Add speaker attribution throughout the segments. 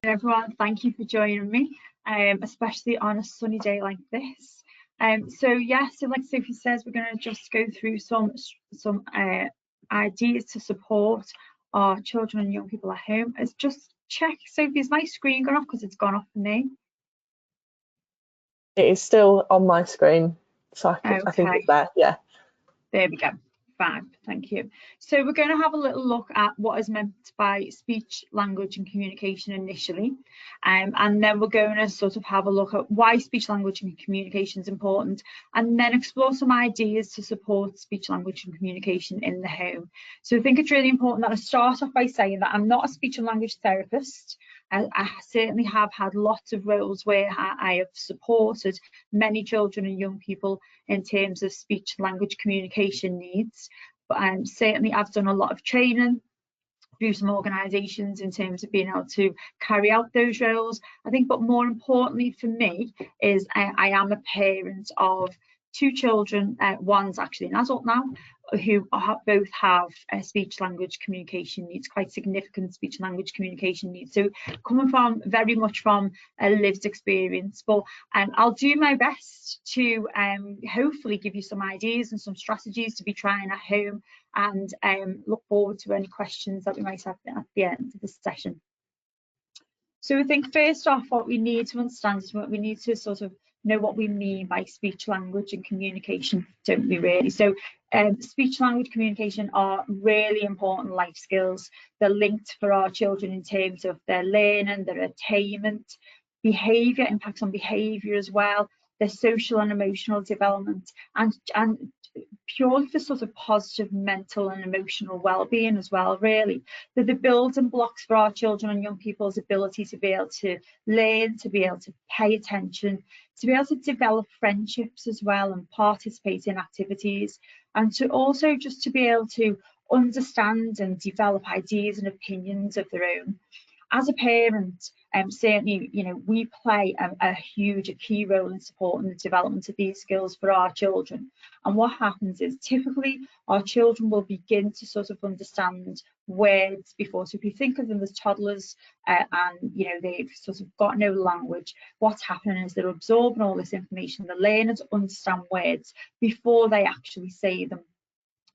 Speaker 1: Everyone, thank you for joining me, especially on a sunny day like this. So like Sophie says, we're going to just go through some ideas to support our children and young people at home. Let's just check, Sophie, is my screen gone off? Because it's gone off for me.
Speaker 2: It is still on my screen, so I think it's there, yeah.
Speaker 1: There we go. Fab, thank you. So we're going to have a little look at what is meant by speech, language and communication initially, and then we're going to sort of have a look at why speech, language and communication is important, and then explore some ideas to support speech, language and communication in the home. So I think it's really important that I start off by saying that I'm not a speech and language therapist. I certainly have had lots of roles where I have supported many children and young people in terms of speech, language, communication needs. But certainly I've done a lot of training through some organisations in terms of being able to carry out those roles. I think, but more importantly for me is I am a parent of 2 children, one's actually an adult now, who both have speech language communication needs, quite significant speech language communication needs. So coming from very much from a lived experience, but I'll do my best to hopefully give you some ideas and some strategies to be trying at home, and look forward to any questions that we might have at the end of this session. So I think first off, what we need to understand is what we need to sort of know what we mean by speech, language and communication, don't we really? So speech, language, communication are really important life skills. They're linked for our children in terms of their learning, their attainment, behaviour, impacts on behaviour as well, their social and emotional development, and purely for sort of positive mental and emotional well-being as well, really. They're the building blocks for our children and young people's ability to be able to learn, to be able to pay attention, to be able to develop friendships as well and participate in activities, and to also just to be able to understand and develop ideas and opinions of their own. As a parent, certainly, you know, we play a key role in supporting the development of these skills for our children. And what happens is typically our children will begin to sort of understand words before. So if you think of them as toddlers and, you know, they've sort of got no language, what's happening is they're absorbing all this information, they're learning to understand words before they actually say them.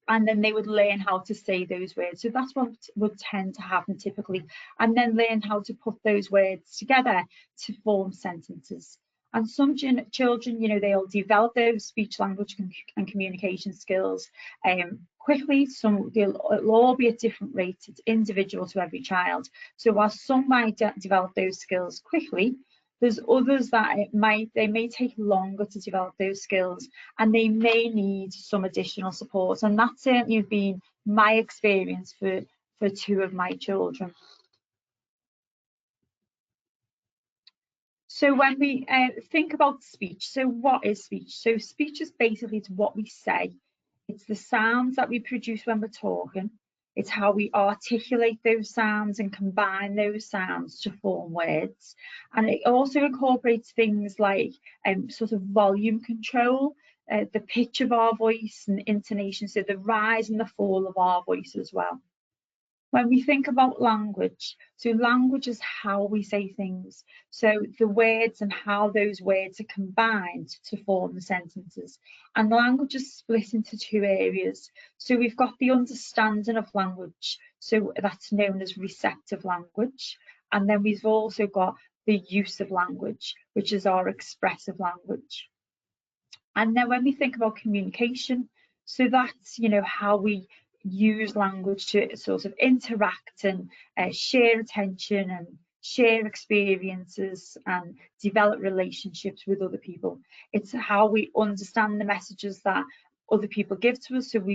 Speaker 1: And then they would learn how to say those words. So that's what would tend to happen typically, and then learn how to put those words together to form sentences. And some children, you know, they'll develop those speech, language and communication skills quickly. It'll all be at different rates. It's individual to every child. So while some might develop those skills quickly, there's others that they may take longer to develop those skills, and they may need some additional support. And that's certainly been my experience for 2 of my children. So when we think about speech, so what is speech? So speech is basically what we say. It's the sounds that we produce when we're talking. It's how we articulate those sounds and combine those sounds to form words. And it also incorporates things like sort of volume control, the pitch of our voice and intonation, so the rise and the fall of our voice as well. When we think about language, so language is how we say things. So the words and how those words are combined to form the sentences. And language is split into 2 areas. So we've got the understanding of language, so that's known as receptive language. And then we've also got the use of language, which is our expressive language. And then when we think about communication, so that's, you know, how we use language to sort of interact and share attention and share experiences and develop relationships with other people. It's how we understand the messages that other people give to us. So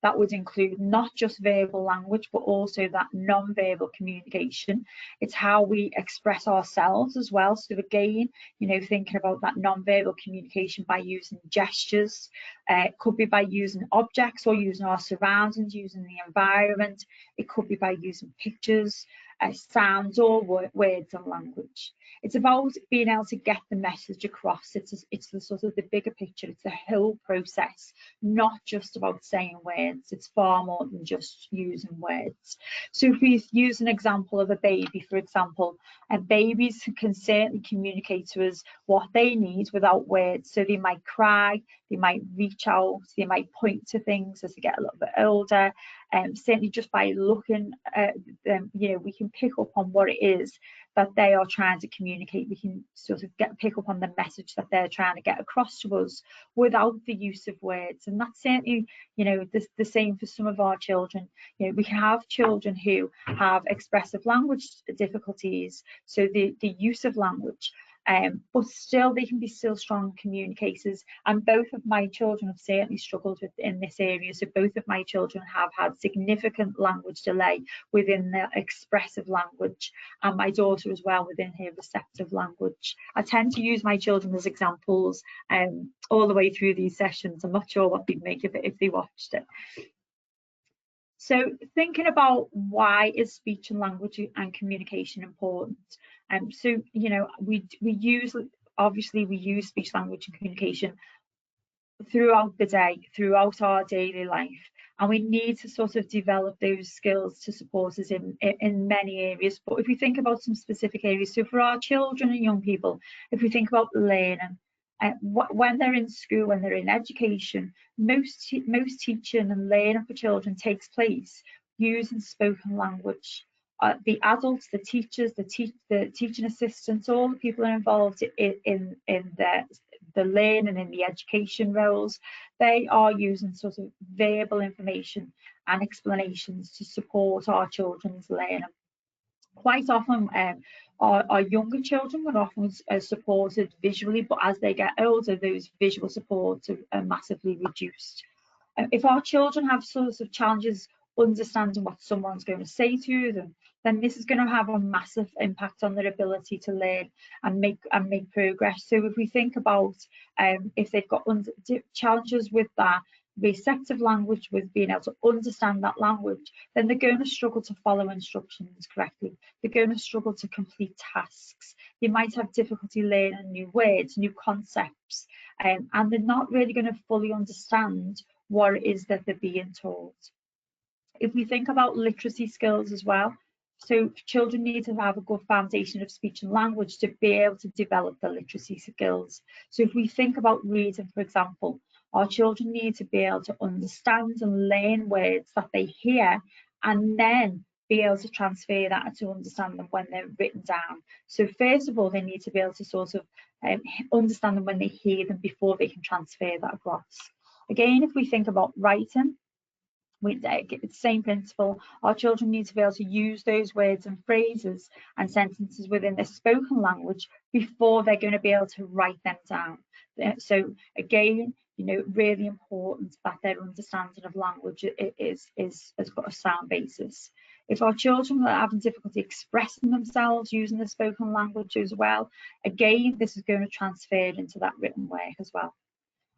Speaker 1: that would include not just verbal language, but also that non-verbal communication. It's how we express ourselves as well. So again, you know, thinking about that non-verbal communication by using gestures, it could be by using objects or using our surroundings, using the environment. It could be by using pictures. sounds or words and language. It's about being able to get the message across. It's the sort of the bigger picture. It's the whole process, not just about saying words. It's far more than just using words. So if we use an example of a baby, for example, babies can certainly communicate to us what they need without words. So they might cry, they might reach out, they might point to things as they get a little bit older. Certainly just by looking at them, we can pick up on what it is that they are trying to communicate. We can sort of pick up on the message that they're trying to get across to us without the use of words. And that's certainly, the same for some of our children. We can have children who have expressive language difficulties, so the use of language. But still they can be strong communicators, and both of my children have certainly struggled in this area. So both of my children have had significant language delay within their expressive language, and my daughter as well within her receptive language. I tend to use my children as examples all the way through these sessions. I'm not sure what they'd make of it if they watched it. So thinking about why is speech and language and communication important? So we use speech, language and communication throughout the day, throughout our daily life, and we need to sort of develop those skills to support us in many areas. But if we think about some specific areas, so for our children and young people, if we think about learning, when they're in school, when they're in education, most teaching and learning for children takes place using spoken language. The adults, the teachers, the teaching assistants, all the people are involved in the learning and the education roles, they are using sort of verbal information and explanations to support our children's learning. Quite often, our younger children are often supported visually, but as they get older, those visual supports are massively reduced. If our children have sorts of challenges understanding what someone's going to say to them, then this is going to have a massive impact on their ability to learn and make progress. So if we think about if they've got challenges with that receptive language, with being able to understand that language, then they're going to struggle to follow instructions correctly. They're going to struggle to complete tasks. They might have difficulty learning new words, new concepts, and they're not really going to fully understand what it is that they're being told. If we think about literacy skills as well, so children need to have a good foundation of speech and language to be able to develop the literacy skills. So if we think about reading, for example, our children need to be able to understand and learn words that they hear, and then be able to transfer that to understand them when they're written down. So first of all, they need to be able to sort of understand them when they hear them before they can transfer that across. Again, if we think about writing, it's the same principle. Our children need to be able to use those words and phrases and sentences within their spoken language before they're going to be able to write them down. So again, really important that their understanding of language has got a sound basis. If our children are having difficulty expressing themselves using the spoken language as well, again, this is going to transfer into that written work as well.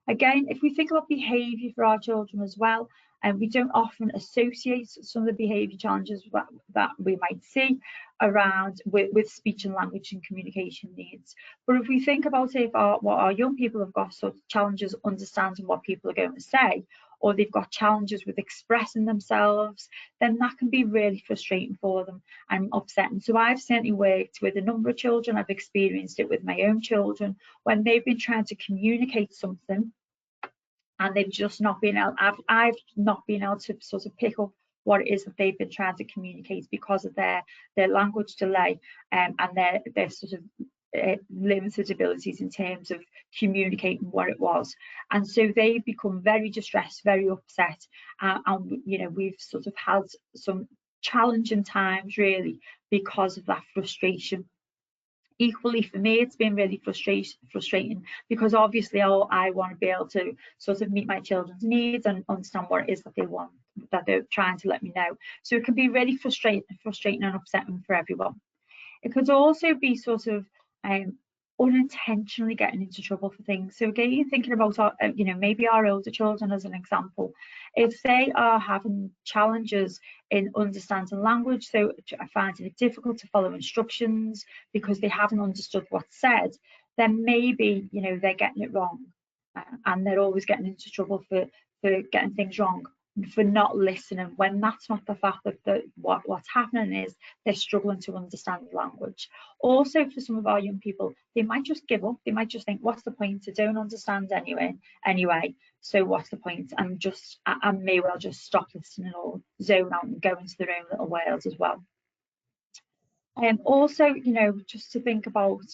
Speaker 1: Again, if we think about behaviour for our children as well, and we don't often associate some of the behaviour challenges that we might see around with speech and language and communication needs. But if we think about what our young people have got sort of challenges understanding what people are going to say, or they've got challenges with expressing themselves, then that can be really frustrating for them and upsetting. So I've certainly worked with a number of children. I've experienced it with my own children when they've been trying to communicate something and they've just not been able, I've not been able to sort of pick up what it is that they've been trying to communicate because of their language delay and their sort of limited abilities in terms of communicating what it was. And so they've become very distressed, very upset, and we've sort of had some challenging times really because of that frustration. Equally for me, it's been really frustrating because obviously I want to be able to sort of meet my children's needs and understand what it is that they want, that they're trying to let me know. So it can be really frustrating and upsetting for everyone. It could also be sort of unintentionally getting into trouble for things. So again, you're thinking about our, maybe our older children as an example. If they are having challenges in understanding language, so finding it difficult to follow instructions because they haven't understood what's said, then maybe they're getting it wrong, and they're always getting into trouble for getting things wrong, for not listening, when that's not the fact. That what's happening is they're struggling to understand the language. Also, for some of our young people, they might just give up. They might just think, what's the point? I don't understand anyway, so what's the point? And I may well just stop listening or zone out and go into their own little worlds as well. Also, just to think about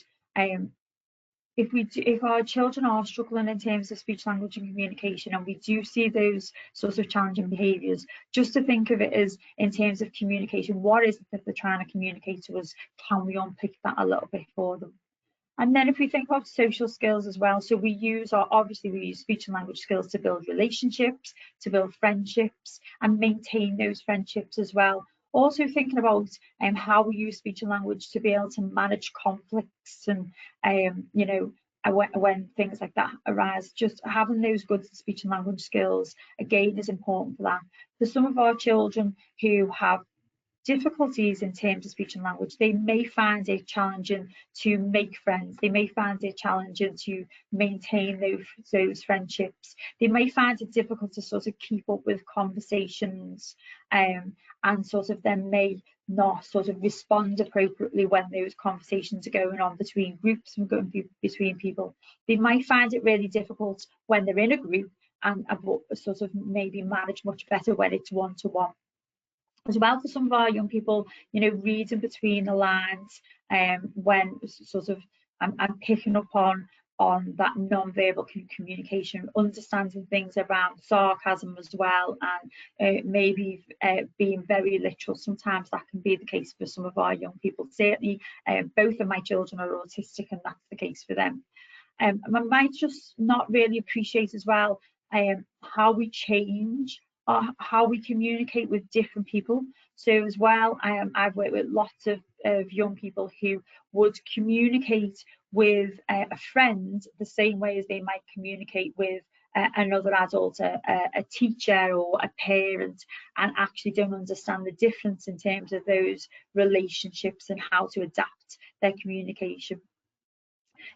Speaker 1: if our children are struggling in terms of speech, language and communication, and we do see those sorts of challenging behaviours, just to think of it as in terms of communication, what is it that they're trying to communicate to us? Can we unpick that a little bit for them? And then if we think about social skills as well, so we use speech and language skills to build relationships, to build friendships and maintain those friendships as well. Also thinking about how we use speech and language to be able to manage conflicts and when things like that arise. Just having those good speech and language skills again is important for that. For some of our children who have difficulties in terms of speech and language, they may find it challenging to make friends. They may find it challenging to maintain those friendships. They may find it difficult to sort of keep up with conversations, and sort of then may not sort of respond appropriately when those conversations are going on between groups and going between people. They might find it really difficult when they're in a group and sort of maybe manage much better when it's one-to-one. As well, for some of our young people, reading between the lines, when sort of I'm picking up on that non-verbal communication, understanding things around sarcasm as well, and maybe being very literal. Sometimes that can be the case for some of our young people. Certainly, both of my children are autistic, and that's the case for them. I might just not really appreciate as well how we change how we communicate with different people. So as well, I've worked with lots of young people who would communicate with a friend the same way as they might communicate with another adult, a teacher or a parent, and actually don't understand the difference in terms of those relationships and how to adapt their communication.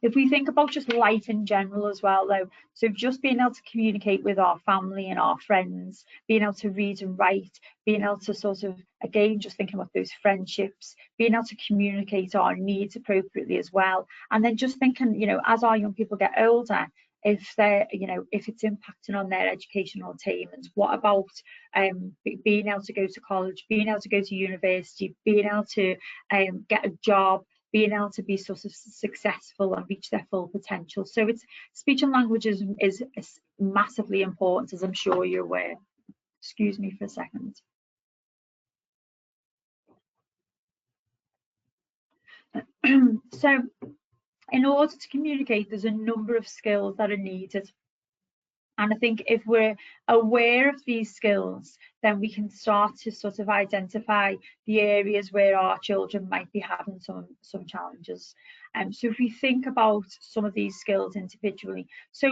Speaker 1: If we think about just life in general as well, though, so just being able to communicate with our family and our friends, being able to read and write, being able to sort of, again, just thinking about those friendships, being able to communicate our needs appropriately as well. And then just thinking, as our young people get older, if they're, if it's impacting on their educational attainments, what about being able to go to college, being able to go to university, being able to get a job, being able to be sort of successful and reach their full potential. So it's speech and language is massively important, as I'm sure you're aware. Excuse me for a second. So in order to communicate, there's a number of skills that are needed. And I think if we're aware of these skills, then we can start to sort of identify the areas where our children might be having some challenges. So if we think about some of these skills individually, so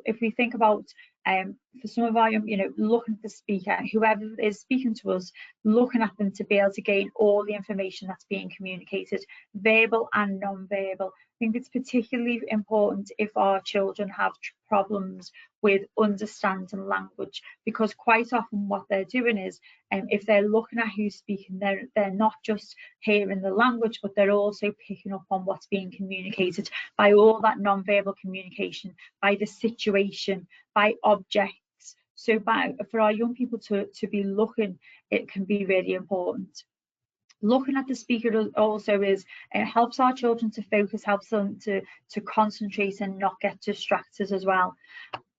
Speaker 1: if we think about for some of our young, looking at the speaker, whoever is speaking to us, looking at them to be able to gain all the information that's being communicated, verbal and non-verbal. I think it's particularly important if our children have problems with understanding language, because quite often what they're doing is, if they're looking at who's speaking, they're not just hearing the language, but they're also picking up on what's being communicated by all that non-verbal communication, by the situation, by objects. So for our young people to be looking, it can be really important. Looking at the speaker also helps our children to focus, helps them to concentrate and not get distracted as well.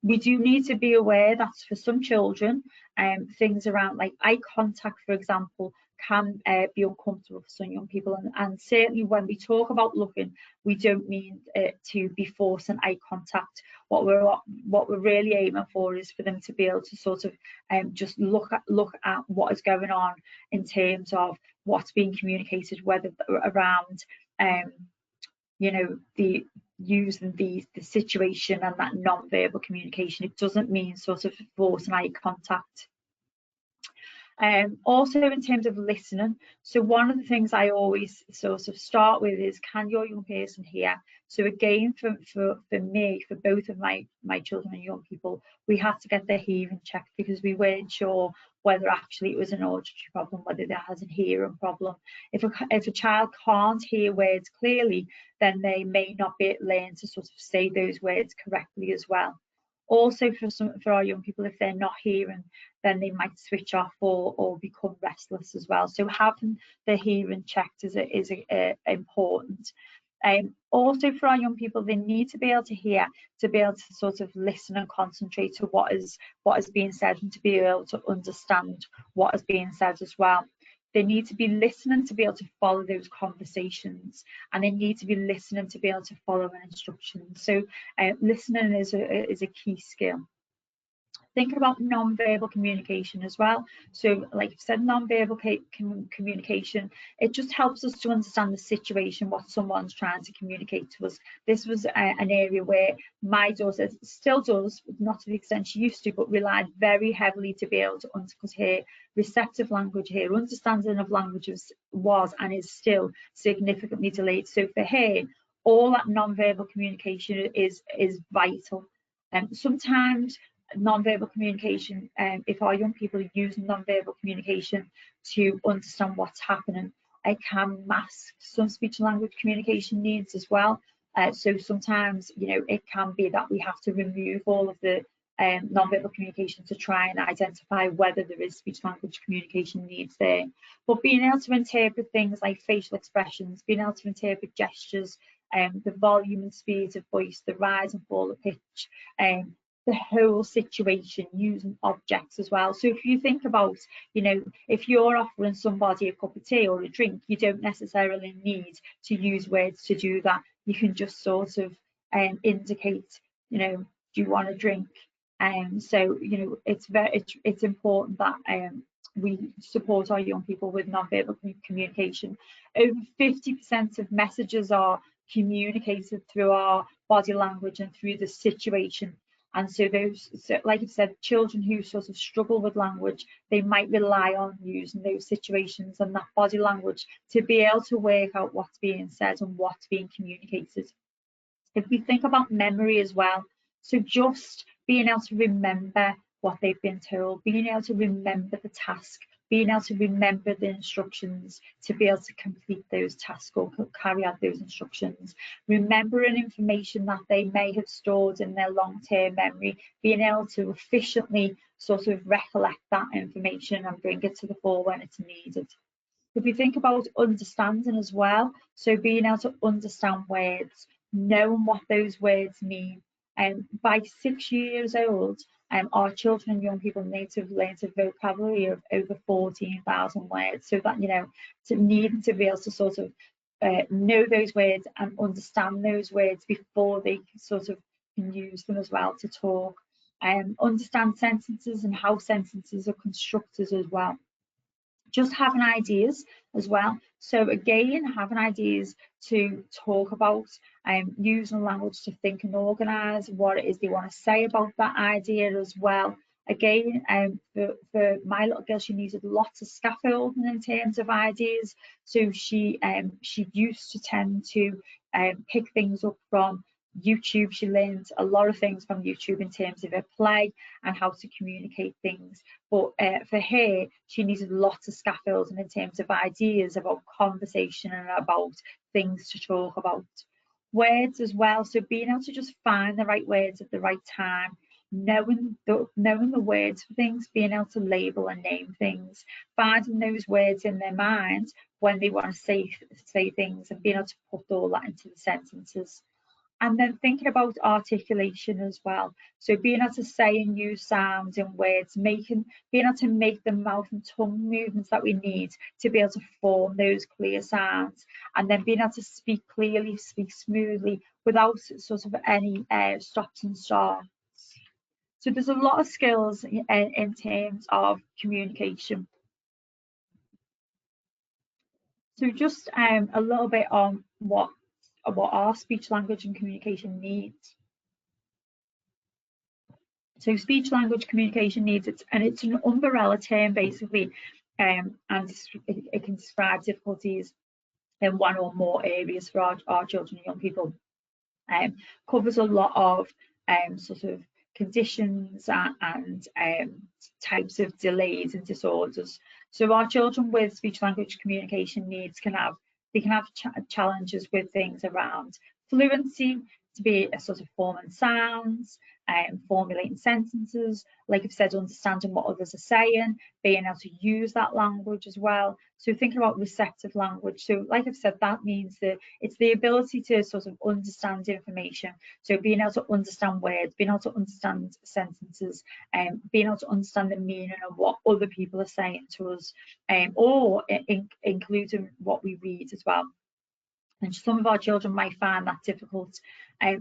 Speaker 1: We do need to be aware that for some children, things around like eye contact, for example, can be uncomfortable for some young people. And certainly when we talk about looking, we don't mean to be forcing eye contact. What we're really aiming for is for them to be able to sort of just look at what is going on in terms of what's being communicated, whether around the using the situation and that non-verbal communication. It doesn't mean sort of forcing eye contact. Also in terms of listening, so one of the things I always sort of start with is, can your young person hear? So again, for me, for both of my children and young people, we had to get their hearing checked because we weren't sure whether actually it was an auditory problem, whether there has a hearing problem. If a child can't hear words clearly, then they may not learn to sort of say those words correctly as well. Also, for our young people, if they're not hearing, then they might switch off or become restless as well. So having the hearing checked is important. Also for our young people, they need to be able to hear, to be able to sort of listen and concentrate to what is being said, and to be able to understand what is being said as well. They need to be listening to be able to follow those conversations, and they need to be listening to be able to follow an instruction. So listening is a key skill. Thinking about non-verbal communication as well. So like I said, non-verbal communication, it just helps us to understand the situation, what someone's trying to communicate to us. This was an area where my daughter still does, not to the extent she used to, but relied very heavily to be able to because her receptive language, her understanding of languages was and is still significantly delayed. So for her, all that non-verbal communication is vital. Sometimes non-verbal communication, if our young people are using non-verbal communication to understand what's happening, it can mask some speech and language communication needs as well. So sometimes, it can be that we have to remove all of the non-verbal communication to try and identify whether there is speech language communication needs there. But being able to interpret things like facial expressions, being able to interpret gestures, the volume and speed of voice, the rise and fall of pitch, the whole situation, using objects as well. So if you think about, if you're offering somebody a cup of tea or a drink, you don't necessarily need to use words to do that. You can just sort of indicate, do you want a drink? So it's important that we support our young people with non-verbal communication. Over 50% of messages are communicated through our body language and through the situation. And so like I said, children who sort of struggle with language, they might rely on using those situations and that body language to be able to work out what's being said and what's being communicated. If we think about memory as well, so just being able to remember what they've been told, being able to remember the task, being able to remember the instructions to be able to complete those tasks or carry out those instructions, remembering information that they may have stored in their long-term memory, being able to efficiently sort of recollect that information and bring it to the fore when it's needed. If we think about understanding as well, so being able to understand words, knowing what those words mean. By 6 years old, our children and young people need to have learned a vocabulary of over 14,000 words. So that, to needing to be able to sort of know those words and understand those words before they sort of can use them as well to talk. Understand sentences and how sentences are constructed as well. Just having ideas as well. So again, having ideas to talk about, using language to think and organise what it is they want to say about that idea as well. Again, for my little girl, she needed lots of scaffolding in terms of ideas. So she used to tend to pick things up from YouTube. She learned a lot of things from YouTube in terms of her play and how to communicate things. But for her, she needed lots of scaffolding in terms of ideas about conversation and about things to talk about. Words as well, so being able to just find the right words at the right time, knowing the words for things, being able to label and name things, finding those words in their mind when they want to say things, and being able to put all that into the sentences. And then thinking about articulation as well. So being able to say and use sounds and words, being able to make the mouth and tongue movements that we need to be able to form those clear sounds. And then being able to speak clearly, speak smoothly, without sort of any stops and starts. So there's a lot of skills in terms of communication. So just a little bit on what are speech, language and communication needs. So speech, language, communication needs, it's an umbrella term basically, and it can describe difficulties in one or more areas for our children and young people. Covers a lot of sort of conditions and types of delays and disorders. So our children with speech, language, communication needs can have challenges with things around fluency, to be a sort of forming sounds, formulating sentences, like I've said, understanding what others are saying, being able to use that language as well. So thinking about receptive language. So like I've said, that means that it's the ability to sort of understand information. So being able to understand words, being able to understand sentences, being able to understand the meaning of what other people are saying to us, or including what we read as well. And some of our children might find that difficult.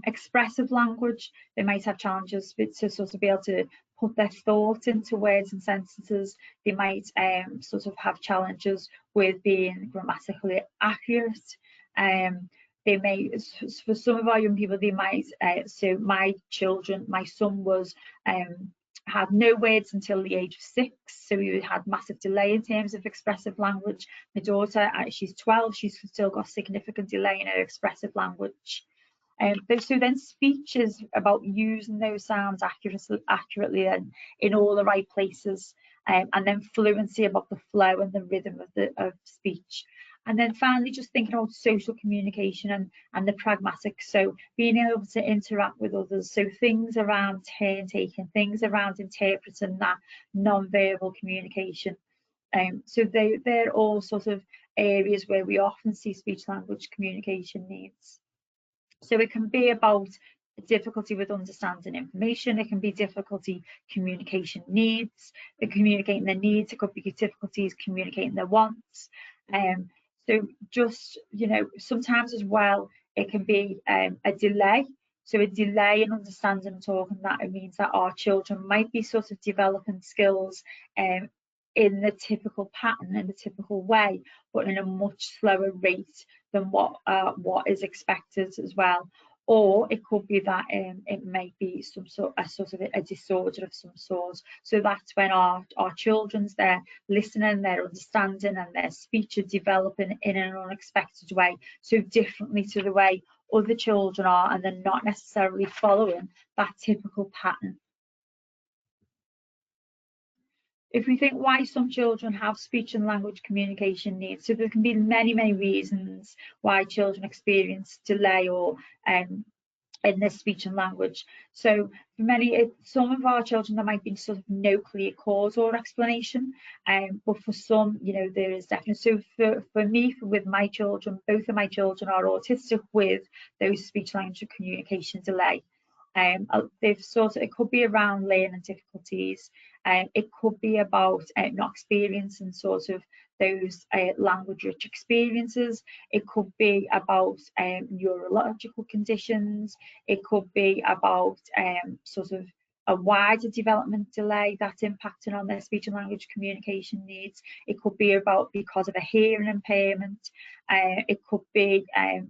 Speaker 1: Expressive language, they might have challenges to sort of be able to put their thoughts into words and sentences. They might sort of have challenges with being grammatically accurate. They may, for some of our young people, they might, so my son was had no words until the age of 6, so we had massive delay in terms of expressive language. My daughter, she's 12, she's still got significant delay in her expressive language. So then speech is about using those sounds accurately and in all the right places, and then fluency about the flow and the rhythm of speech. And then finally, just thinking about social communication and the pragmatic. So being able to interact with others. So things around turn taking, things around interpreting that non-verbal communication. So they're all sort of areas where we often see speech language communication needs. So it can be about difficulty with understanding information, it can be difficulty communication needs, communicating their needs, it could be difficulties communicating their wants. So just, you know, sometimes as well, it can be a delay. So a delay in understanding and talking, that it means that our children might be sort of developing skills in the typical pattern, in the typical way, but in a much slower rate than what is expected as well. Or it could be that it may be some sort of a disorder of some sort. So that's when our children's they're listening, they're understanding, and their speech are developing in an unexpected way, so differently to the way other children are, and they're not necessarily following that typical pattern. If we think why some children have speech and language communication needs, so there can be many, many reasons why children experience delay or in their speech and language. So for some of our children, there might be sort of no clear cause or explanation, but for some, you know, there is definitely. So for me, with my children, both of my children are autistic with those speech language communication delay. It could be around learning difficulties, it could be about not experiencing sort of those language rich experiences, it could be about neurological conditions, it could be about sort of a wider development delay that's impacting on their speech and language communication needs. It could be because of a hearing impairment. It could be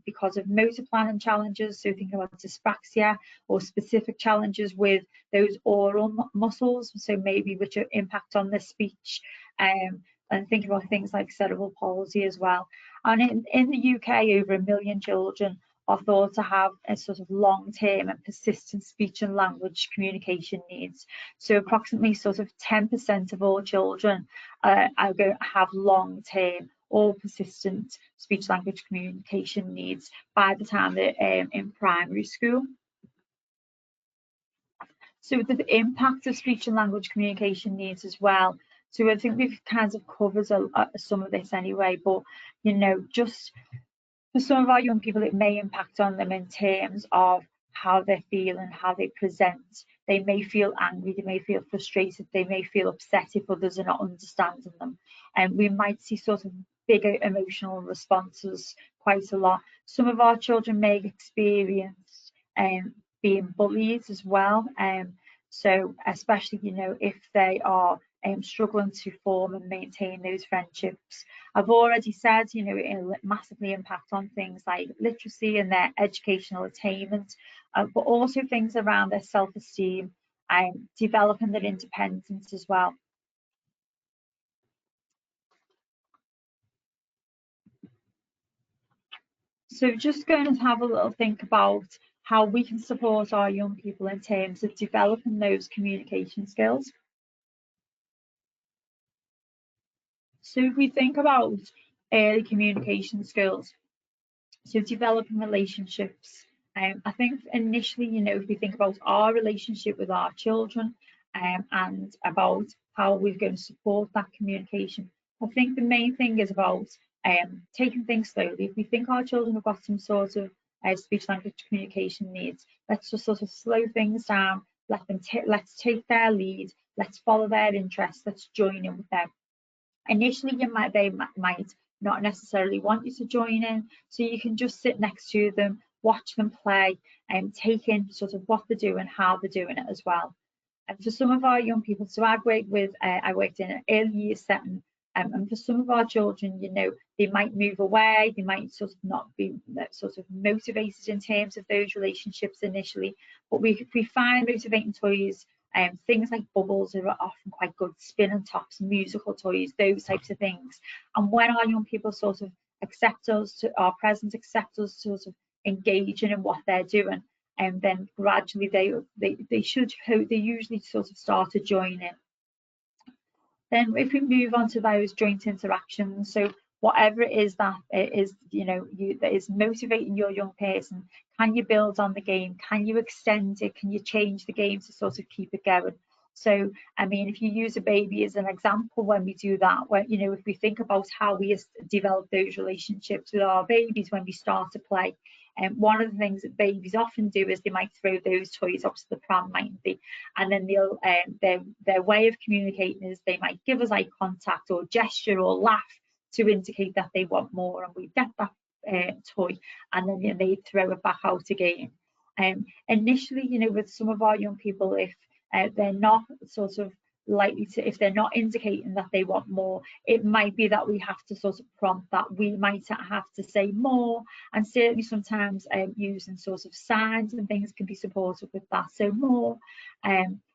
Speaker 1: because of motor planning challenges, so thinking about dyspraxia, or specific challenges with those oral muscles, so maybe which impact on the speech, and thinking about things like cerebral palsy as well. And in the UK, over 1 million children are thought to have a sort of long-term and persistent speech and language communication needs. So approximately sort of 10% of all children are going to have long-term or persistent speech language communication needs by the time they're in primary school. So the impact of speech and language communication needs as well. So I think we've kind of covered some of this anyway, but you know, just for some of our young people, it may impact on them in terms of how they're feeling, how they present. They may feel angry, they may feel frustrated, they may feel upset if others are not understanding them. And we might see sort of bigger emotional responses quite a lot. Some of our children may experience being bullied as well. So especially, you know, if they are struggling to form and maintain those friendships. I've already said, you know, it'll massively impact on things like literacy and their educational attainment, but also things around their self-esteem and developing their independence as well. So just going to have a little think about how we can support our young people in terms of developing those communication skills. So if we think about early communication skills, so developing relationships, I think initially, you know, if we think about our relationship with our children and about how we're going to support that communication, I think the main thing is about taking things slowly. If we think our children have got some sort of speech language communication needs, let's just sort of slow things down, let's take their lead, let's follow their interests, let's join in with them. Initially, they might not necessarily want you to join in, so you can just sit next to them, watch them play, and take in sort of what they're doing, how they're doing it as well. And for some of our young people, so I worked in an early years setting, and for some of our children, you know, they might move away, they might sort of not be sort of motivated in terms of those relationships initially, but we find motivating toys. Things like bubbles are often quite good, spinning tops, musical toys, those types of things. And when our young people sort of accept us, our presence, accept us, sort of engaging in what they're doing, and then gradually they usually sort of start to join in. Then if we move on to those joint interactions, so whatever it is that it is, you know, that is motivating your young person, can you build on the game? Can you extend it? Can you change the game to sort of keep it going? So, I mean, if you use a baby as an example, when we do that, when, you know, if we think about how we develop those relationships with our babies when we start to play, and one of the things that babies often do is they might throw those toys up to the pram, mightn't they? And then they'll their way of communicating is they might give us eye contact or gesture or laugh to indicate that they want more, and we get that toy, and then they throw it back out again. Initially, you know, with some of our young people, if they're not sort of likely to, if they're not indicating that they want more, it might be that we have to sort of prompt that. We might have to say more, and certainly sometimes using sort of signs and things can be supportive with that, so more.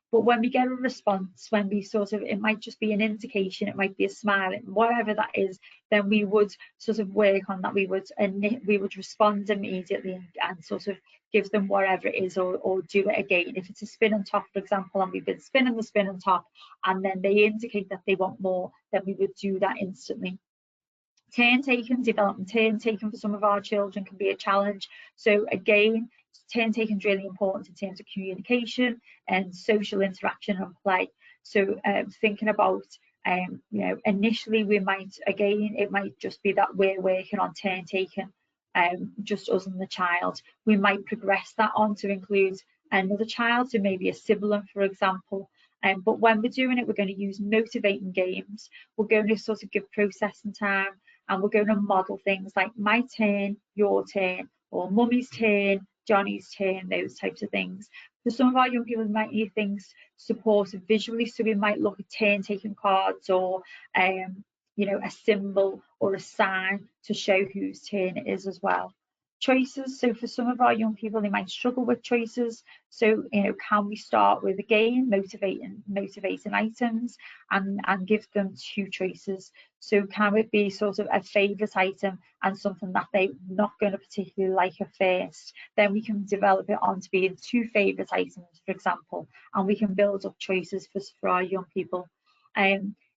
Speaker 1: But when we get a response, when we sort of, it might just be an indication, it might be a smile, whatever that is, then we would sort of work on that. We would respond immediately and sort of give them whatever it is, or do it again. If it's a spin and top, for example, and we've been spinning the spin and top, and then they indicate that they want more, then we would do that instantly. Turn taking, developing turn taking for some of our children can be a challenge. So again, turn taking is really important in terms of communication and social interaction and play. So thinking about, you know, initially we might, again, it might just be that we're working on turn taking, just us and the child. We might progress that on to include another child, so maybe a sibling, for example. But when we're doing it, we're going to use motivating games. We're going to sort of give processing time, and we're going to model things like my turn, your turn, or mummy's turn, Johnny's turn, those types of things. For some of our young people, we might need things supported visually, so we might look at turn-taking cards, or you know, a symbol or a sign to show whose turn it is as well. Choices, so for some of our young people, they might struggle with choices. So, you know, can we start with, again, motivating items and give them two choices? So can it be sort of a favourite item and something that they're not going to particularly like at first? Then we can develop it on to being two favourite items, for example, and we can build up choices for our young people.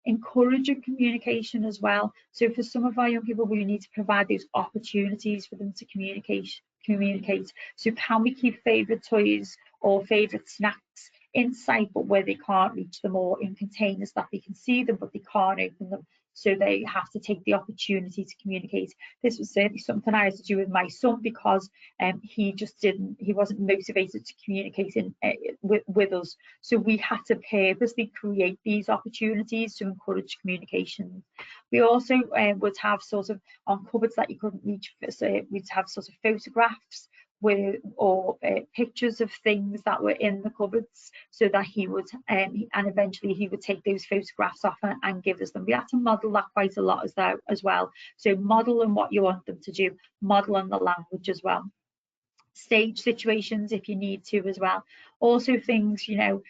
Speaker 1: Encouraging communication as well. So for some of our young people, we need to provide those opportunities for them to communicate. So can we keep favourite toys or favourite snacks in sight, but where they can't reach them, or in containers that they can see them but they can't open them? So they have to take the opportunity to communicate. This was certainly something I had to do with my son, because he wasn't motivated to communicate with us. So we had to purposely create these opportunities to encourage communication. We also would have sort of, on cupboards that you couldn't reach, so we'd have sort of photographs or pictures of things that were in the cupboards, so that he would and eventually he would take those photographs off and give us them. We had to model that quite a lot as well. So model on what you want them to do, model on the language as well. Stage situations if you need to as well. Also things, you know,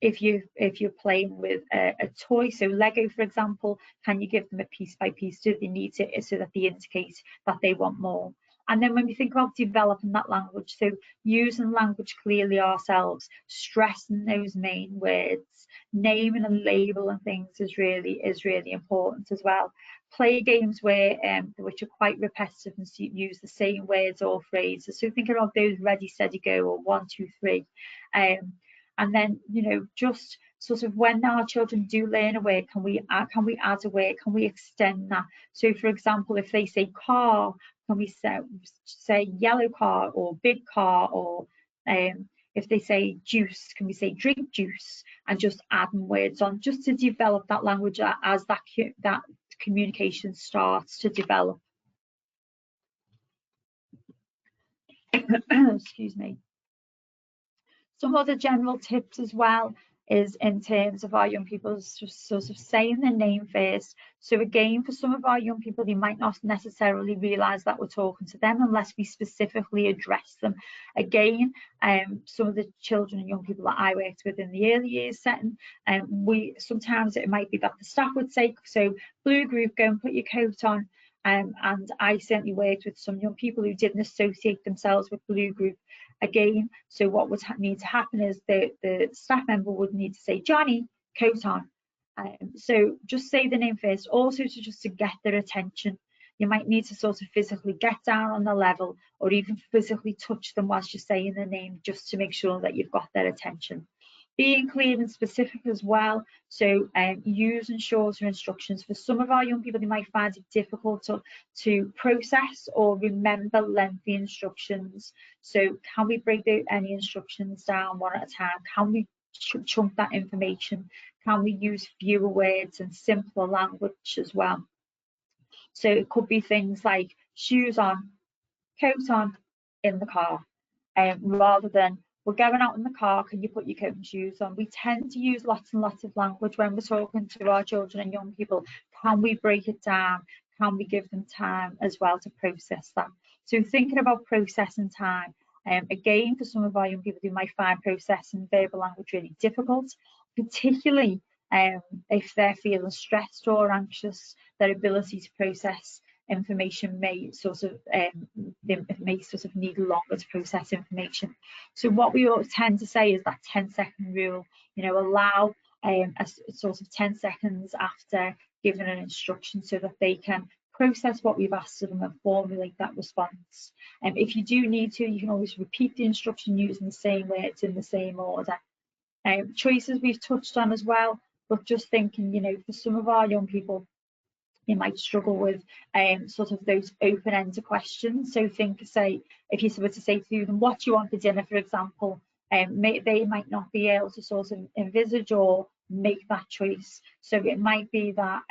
Speaker 1: if you're playing with a toy, so Lego for example, can you give them a piece by piece? Do they need to, so that they indicate that they want more? And then when we think about developing that language, so using language clearly ourselves, stressing those main words, naming and labeling things is really important as well. Play games where which are quite repetitive and use the same words or phrases. So think about those ready, steady, go, or 1, 2, 3. And then, you know, just sort of when our children do learn a word, can we add a word? Can we extend that? So for example, if they say car, can we say yellow car or big car? Or if they say juice, can we say drink juice? And just adding words on, just to develop that language as that communication starts to develop. Excuse me. Some other general tips as well is in terms of our young people, just sort of saying their name first. So again, for some of our young people, they might not necessarily realise that we're talking to them unless we specifically address them. Again, some of the children and young people that I worked with in the early years setting, sometimes it might be that the staff would say, so blue group, go and put your coat on. And I certainly worked with some young people who didn't associate themselves with blue group. Again, so what would need to happen is the staff member would need to say, Johnny, coat on. So just say the name first, also to get their attention. You might need to sort of physically get down on the level, or even physically touch them whilst you're saying the name, just to make sure that you've got their attention. Being clear and specific as well, so using shorter instructions. For some of our young people, they might find it difficult to process or remember lengthy instructions. So can we break any instructions down one at a time? Can we chunk that information? Can we use fewer words and simpler language as well? So it could be things like shoes on, coat on, in the car, rather than we're going out in the car, can you put your coat and shoes on? We tend to use lots and lots of language when we're talking to our children and young people. Can we break it down? Can we give them time as well to process that? So thinking about processing time, again, for some of our young people who might find processing verbal language really difficult, particularly if they're feeling stressed or anxious, their ability to process information may sort of need longer to process information. So what we always tend to say is that 10-second rule, you know, allow a sort of 10 seconds after giving an instruction so that they can process what we've asked of them and formulate that response. And if you do need to, you can always repeat the instruction using the same words in the same order. Choices we've touched on as well, but just thinking, you know, for some of our young people, you might struggle with sort of those open-ended questions. So say, if you were to say to them, what do you want for dinner, for example, they might not be able to sort of envisage or make that choice. So it might be that,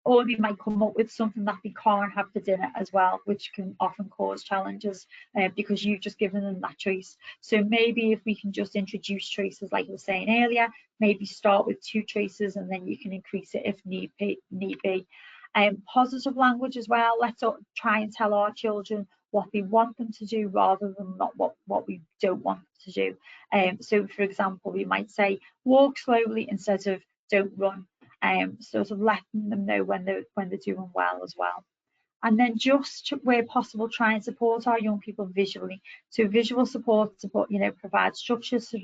Speaker 1: or they might come up with something that they can't have for dinner as well, which can often cause challenges because you've just given them that choice. So maybe if we can just introduce choices, like I was saying earlier, maybe start with 2 choices and then you can increase it if need be. Positive language as well. Let's try and tell our children what we want them to do rather than not what we don't want them to do. So for example, we might say walk slowly instead of don't run. Sort of letting them know when they're doing well as well. And then just where possible, try and support our young people visually. So visual support, you know, provide structures,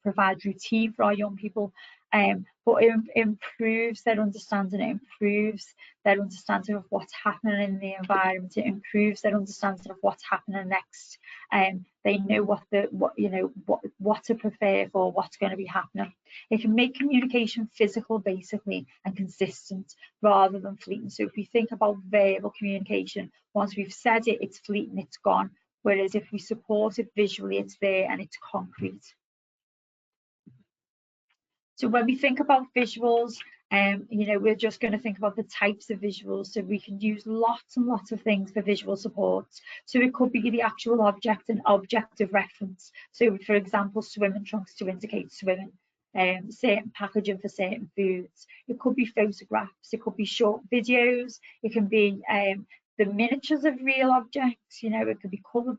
Speaker 1: provide routine for our young people, but it improves their understanding, it improves their understanding of what's happening in the environment, it improves their understanding of what's happening next. They know what to prepare for, what's going to be happening. It can make communication physical, basically, and consistent rather than fleeting. So if we think about verbal communication, once we've said it, it's fleeting, it's gone. Whereas if we support it visually, it's there and it's concrete. So when we think about visuals, You know, we're just going to think about the types of visuals. So we can use lots and lots of things for visual supports. So it could be the actual object and objective reference. So for example, swimming trunks to indicate swimming, certain packaging for certain foods. It could be photographs, it could be short videos, it can be the miniatures of real objects, you know, it could be coloured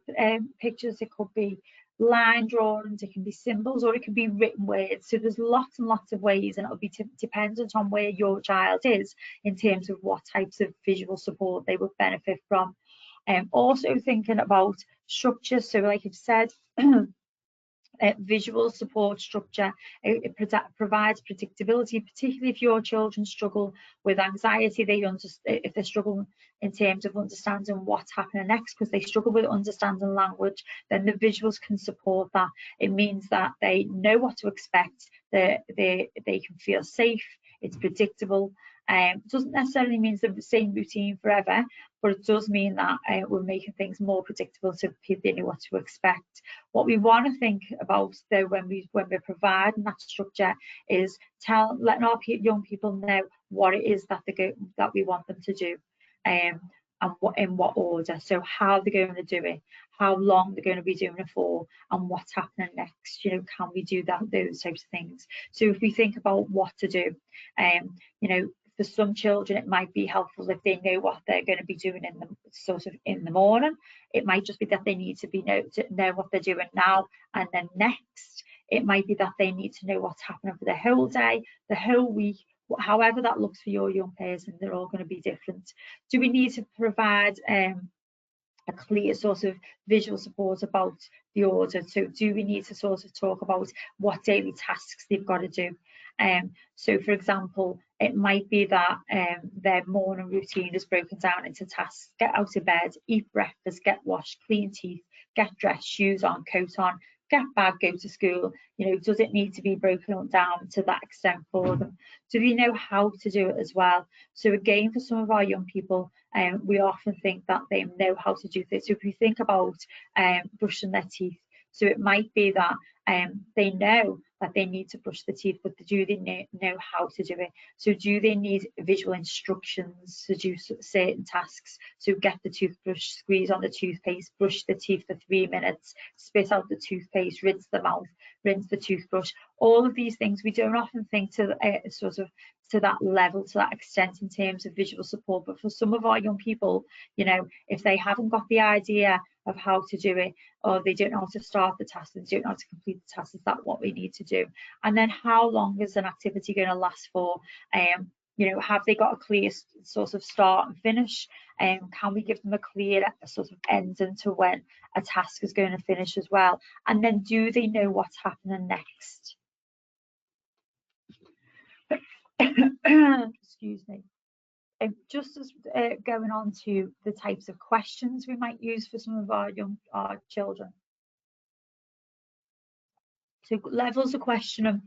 Speaker 1: pictures, it could be line drawings, it can be symbols, or it can be written words. So there's lots and lots of ways, and it'll be dependent on where your child is in terms of what types of visual support they would benefit from. Also thinking about structure, so like I've said, visual support structure, it provides predictability, particularly if your children struggle with anxiety. If they struggle in terms of understanding what's happening next, because they struggle with understanding language, then the visuals can support that. It means that they know what to expect, they can feel safe, it's predictable. It doesn't necessarily mean the same routine forever, but it does mean that we're making things more predictable so they know what to expect. What we want to think about though when we're providing that structure is letting our young people know what it is that we want them to do, and in what order, so how they're going to do it, how long they're going to be doing it for, and what's happening next. You know, can we do those types of things? So if we think about what to do, you know, for some children it might be helpful if they know what they're going to be doing in the morning. It might just be that they need to know what they're doing now and then next. It might be that they need to know what's happening for the whole day, the whole week. However that looks for your young person, they're all going to be different. Do we need to provide a clear sort of visual support about the order? So do we need to sort of talk about what daily tasks they've got to do? So for example, it might be that their morning routine is broken down into tasks: get out of bed, eat breakfast, get washed, clean teeth, get dressed, shoes on, coat on, get back, go to school. You know, does it need to be broken down to that extent for them? Do we know how to do it as well? So again, for some of our young people, we often think that they know how to do this. So if we think about brushing their teeth, so it might be that they know that they need to brush the teeth, but do they know how to do it? So do they need visual instructions to do certain tasks? So get the toothbrush, squeeze on the toothpaste, brush the teeth for 3 minutes, spit out the toothpaste, rinse the mouth, rinse the toothbrush. All of these things we don't often think to that level, to that extent in terms of visual support. But for some of our young people, you know, if they haven't got the idea of how to do it, or they don't know how to start the task, they don't know how to complete the task, is that what we need to do? And then how long is an activity going to last for? You know, have they got a clear sort of start and finish? Can we give them a clear sort of ending to when a task is going to finish as well? And then do they know what's happening next? Excuse me. Just as going on to the types of questions we might use for some of our children. So levels of questioning.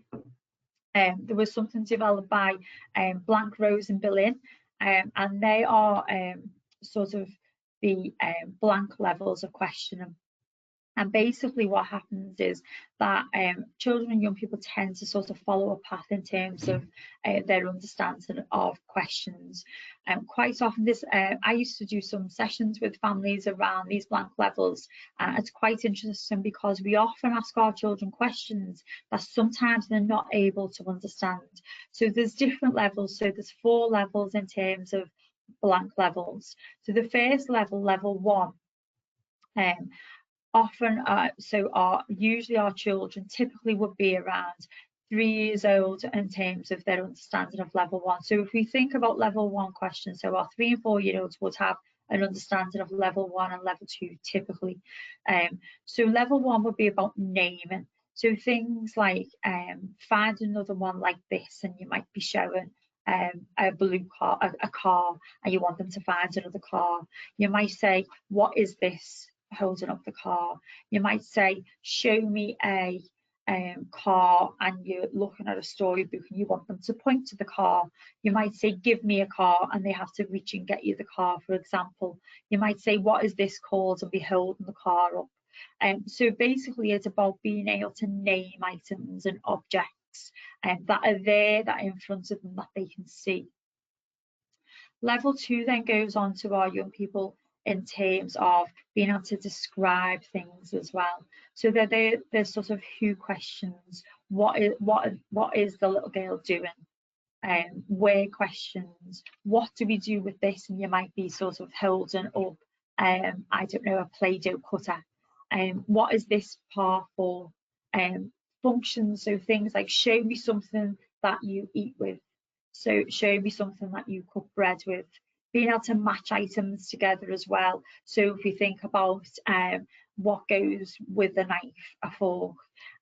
Speaker 1: There was something developed by Blank, Rose and Berlin, and they are sort of the blank levels of questioning. And basically what happens is that children and young people tend to sort of follow a path in terms of their understanding of questions. Quite often I used to do some sessions with families around these blank levels. It's quite interesting because we often ask our children questions that sometimes they're not able to understand. So there's different levels. So there's 4 levels in terms of blank levels. So the first level, level 1, often usually our children typically would be around 3 years old in terms of their understanding of level 1. So if we think about level 1 questions, so our 3 and 4 year olds would have an understanding of level 1 and level 2 typically. So level 1 would be about naming. So things like find another one like this, and you might be showing a blue car, a car, and you want them to find another car. You might say, what is this? Holding up the car. You might say, show me a car, and you're looking at a storybook and you want them to point to the car. You might say, give me a car, and they have to reach and get you the car, for example. You might say, what is this called, and be holding the car up. So basically it's about being able to name items and objects tasks that are there, that are in front of them, that they can see. Level 2 then goes on to our young people in terms of being able to describe things as well. So they're sort of who questions. What is the little girl doing? Where questions. What do we do with this? And you might be sort of holding up, I don't know, a Play-Doh cutter. What is this part for? Functions, so things like show me something that you eat with. So show me something that you cook bread with. Being able to match items together as well. So if we think about what goes with a knife, a fork,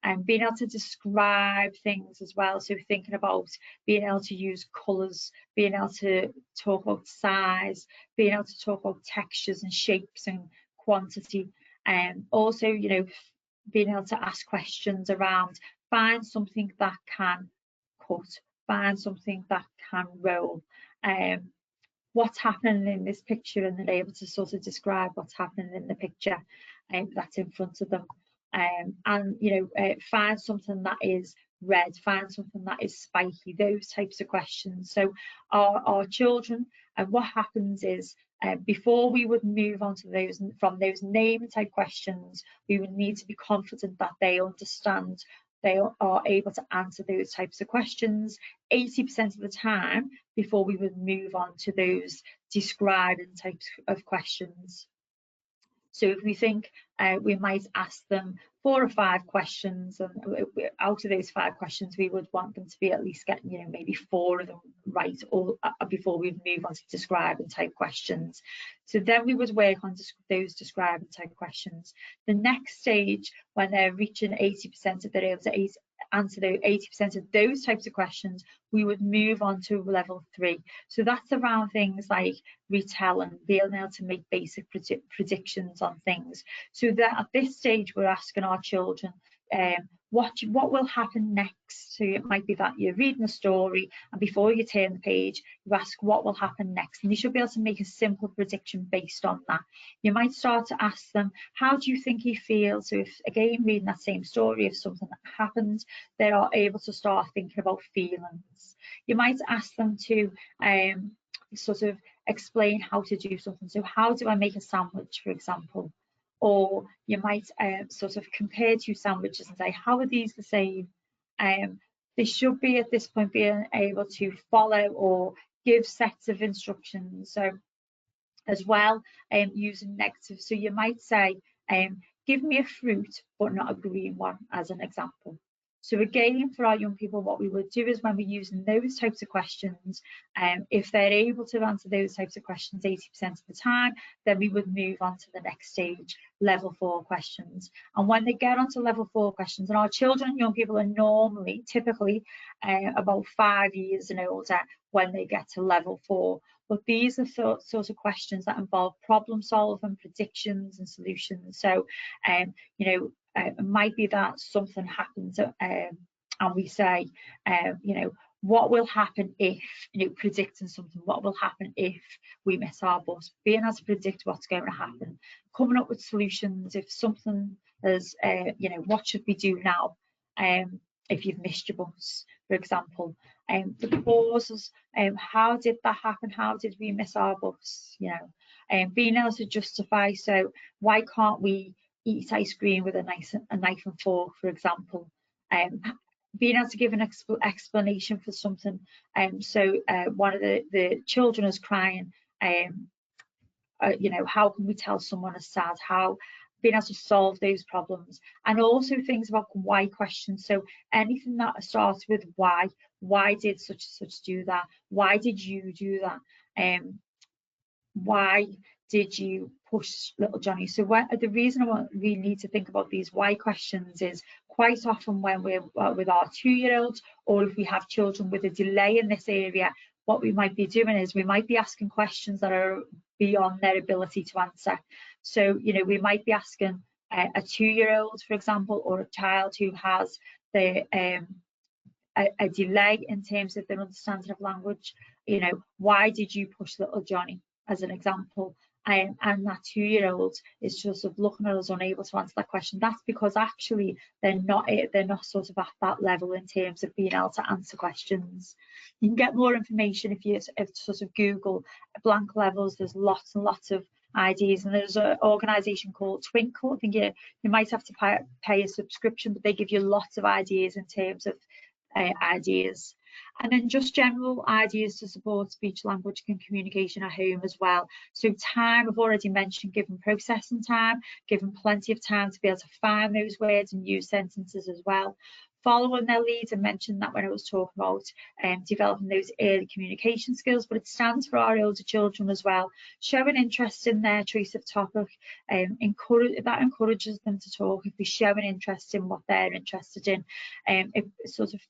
Speaker 1: and being able to describe things as well. So thinking about being able to use colours, being able to talk about size, being able to talk about textures and shapes and quantity. And also, you know, being able to ask questions around, find something that can cut, find something that can roll. What's happening in this picture, and they're able to sort of describe what's happening in the picture that's in front of them. And you know, find something that is red, find something that is spiky, those types of questions. So our children, and what happens is before we would move on to those, from those name type questions, we would need to be confident that they understand, they are able to answer those types of questions 80% of the time before we would move on to those describing types of questions. So if we think we might ask them 4 or 5 questions, and out of those 5 questions we would want them to be at least getting, you know, maybe 4 of them right, or before we move on to describing type questions. So then we would work on those describing type questions. The next stage, when they're reaching 80%, if they're able to answer the 80% of those types of questions, we would move on to level 3. So that's around things like retelling, being able to make basic predictions on things. So that at this stage we're asking our children what will happen next. So it might be that you're reading a story, and before you turn the page you ask what will happen next, and you should be able to make a simple prediction based on that. You might start to ask them, how do you think he feels? So if, again, reading that same story, if something happens, they are able to start thinking about feelings. You might ask them to sort of explain how to do something. So how do I make a sandwich, for example? Or you might sort of compare 2 sandwiches and say, how are these the same? They should be at this point being able to follow or give sets of instructions. So as well, using negative. So you might say, give me a fruit, but not a green one, as an example. So again, for our young people, what we would do is when we're using those types of questions, if they're able to answer those types of questions 80% of the time, then we would move on to the next stage, level 4 questions. And when they get onto level 4 questions, and our children and young people are normally, typically, about 5 years and older when they get to level 4. But these are sort of questions that involve problem solving, predictions and solutions. So, you know, it might be that something happens and we say, you know, what will happen if, you know, predicting something, what will happen if we miss our bus, being able to predict what's going to happen, coming up with solutions if something is, you know, what should we do now if you've missed your bus, for example. The causes, how did that happen? How did we miss our bus? You know, being able to justify, so why can't we eat ice cream with a knife and fork, for example? Being able to give an explanation for something. So one of the children is crying, you know, how can we tell someone is sad? How, being able to solve those problems. And also things about why questions. So anything that starts with why did such and such do that? Why did you do that? Why did you push little Johnny? So the reason we need to think about these why questions is quite often when we're with our 2-year-olds, or if we have children with a delay in this area, what we might be doing is we might be asking questions that are beyond their ability to answer. So, you know, we might be asking a 2-year-old, for example, or a child who has the a delay in terms of their understanding of language, you know, why did you push little Johnny, as an example? and that 2-year-old is just sort of looking at us unable to answer that question, that's because actually they're not sort of at that level in terms of being able to answer questions. You can get more information if you sort of Google blank levels. There's lots and lots of ideas, and there's an organisation called Twinkle. I think you might have to pay a subscription, but they give you lots of ideas in terms of ideas. And then just general ideas to support speech, language and communication at home as well. So time, I've already mentioned, given processing time, given plenty of time to be able to find those words and use sentences as well. Following their lead, I mentioned that when I was talking about developing those early communication skills, but it stands for our older children as well. Showing interest in their choice of topic, that encourages them to talk. If we show an interest in what they're interested in, it sort of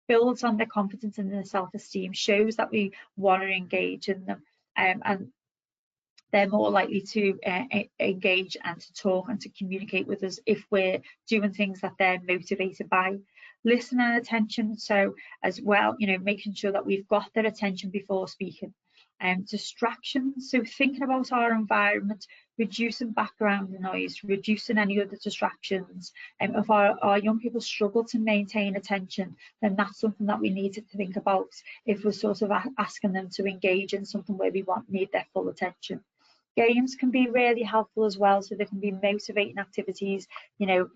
Speaker 1: builds on their confidence and their self-esteem, shows that we want to engage in them, and they're more likely to engage and to talk and to communicate with us if we're doing things that they're motivated by. Listen and attention, so as well, you know, making sure that we've got their attention before speaking. Distractions, so thinking about our environment, reducing background noise, reducing any other distractions. If our young people struggle to maintain attention, then that's something that we need to think about if we're sort of asking them to engage in something where we need their full attention. Games can be really helpful as well, so there can be motivating activities, you know,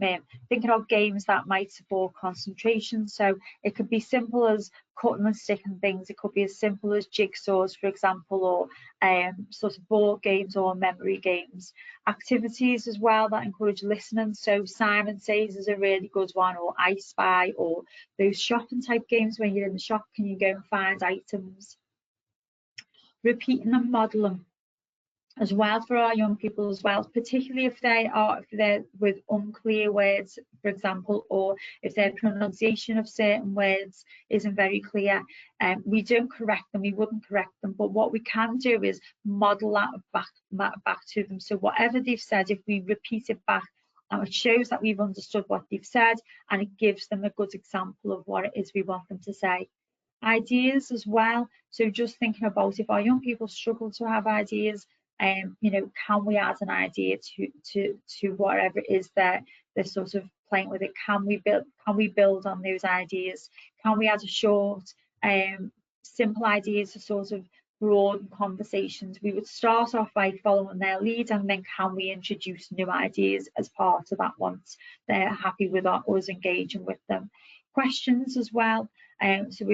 Speaker 1: thinking of games that might support concentration. So it could be simple as cutting and sticking things, it could be as simple as jigsaws, for example, or sort of board games or memory games. Activities as well that encourage listening, so Simon Says is a really good one, or I Spy, or those shopping type games when you're in the shop, can you go and find items. Repeating and modelling as well for our young people as well, particularly if they're with unclear words, for example, or if their pronunciation of certain words isn't very clear. We don't correct them, we wouldn't correct them, but what we can do is model that back to them. So whatever they've said, if we repeat it back, it shows that we've understood what they've said, and it gives them a good example of what it is we want them to say. Ideas as well, so just thinking about if our young people struggle to have ideas, you know, can we add an idea to whatever it is that they're sort of playing with it? Can we build on those ideas? Can we add a short, simple ideas to sort of broaden conversations? We would start off by following their lead, and then can we introduce new ideas as part of that once they're happy with us engaging with them? Questions as well. So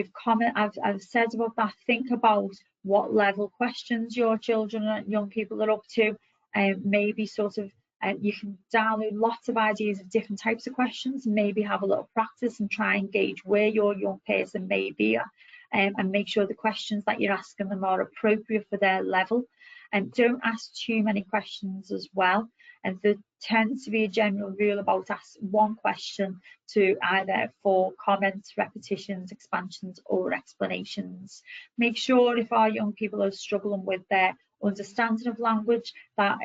Speaker 1: I've said about that. Think about what level questions your children and young people are up to. Maybe sort of you can download lots of ideas of different types of questions, maybe have a little practice and try and gauge where your young person may be, and make sure the questions that you're asking them are appropriate for their level. And don't ask too many questions as well. And there tends to be a general rule about ask one question to either for comments, repetitions, expansions or explanations. Make sure if our young people are struggling with their understanding of language that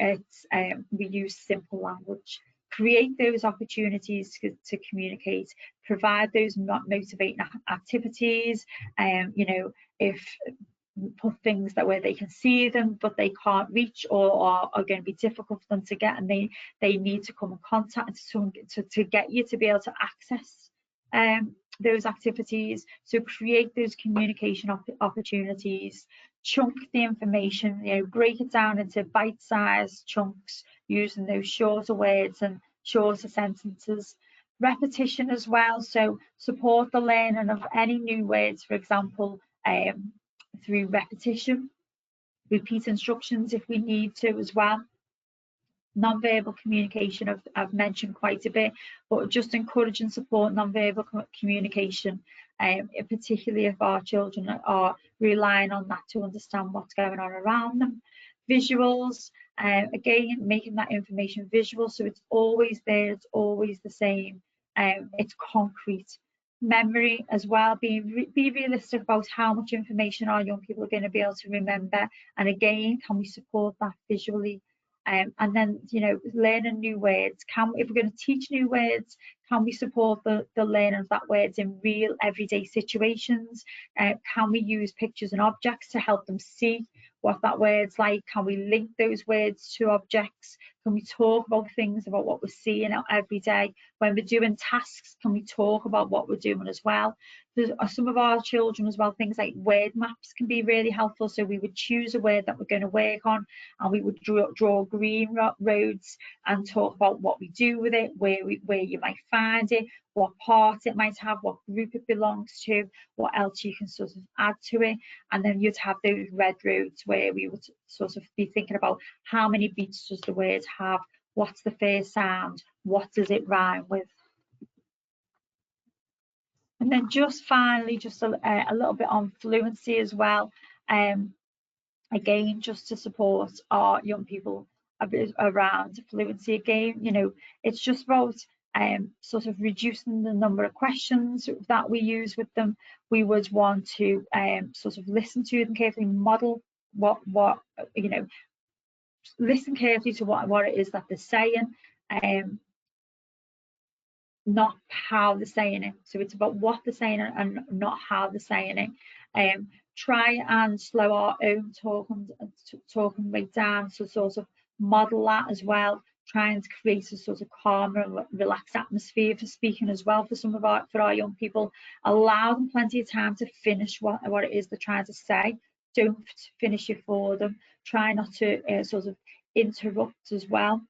Speaker 1: we use simple language. Create those opportunities to communicate, provide those motivating activities, you know, if put things that where they can see them but they can't reach, or are going to be difficult for them to get, and they need to come in contact to get you to be able to access those activities. So create those communication opportunities, chunk the information, you know, break it down into bite-sized chunks using those shorter words and shorter sentences. Repetition as well, so support the learning of any new words, for example, through repetition. Repeat instructions if we need to as well. Non-verbal communication I've mentioned quite a bit, but just encourage and support non-verbal communication, particularly if our children are relying on that to understand what's going on around them. Visuals, again, making that information visual, so it's always there, it's always the same, it's concrete. Memory as well, be realistic about how much information our young people are going to be able to remember, and again, can we support that visually? And then, you know, learning new words, if we're going to teach new words, can we support the learning of that words in real everyday situations? Can we use pictures and objects to help them see what that word's like? Can we link those words to objects? Can we talk about things, about what we're seeing every day? When we're doing tasks, can we talk about what we're doing as well? There's some of our children as well, things like word maps can be really helpful. So we would choose a word that we're going to work on, and we would draw green roads and talk about what we do with it, where you might find it, what part it might have, what group it belongs to, what else you can sort of add to it. And then you'd have those red roads where we would sort of be thinking about how many beats does the word have, what's the first sound, what does it rhyme with. And then just finally, just a little bit on fluency as well. Again, just to support our young people a bit around fluency. Again, you know, it's just about sort of reducing the number of questions that we use with them. We would want to sort of listen to them carefully, model what you know, listen carefully to what it is that they're saying. Not how they're saying it. So it's about what they're saying and not how they're saying it. Try and slow our own talking rate down, so sort of model that as well. Trying to create a sort of calm and relaxed atmosphere for speaking as well for our young people. Allow them plenty of time to finish what it is they're trying to say. Don't finish it for them. Try not to sort of interrupt as well.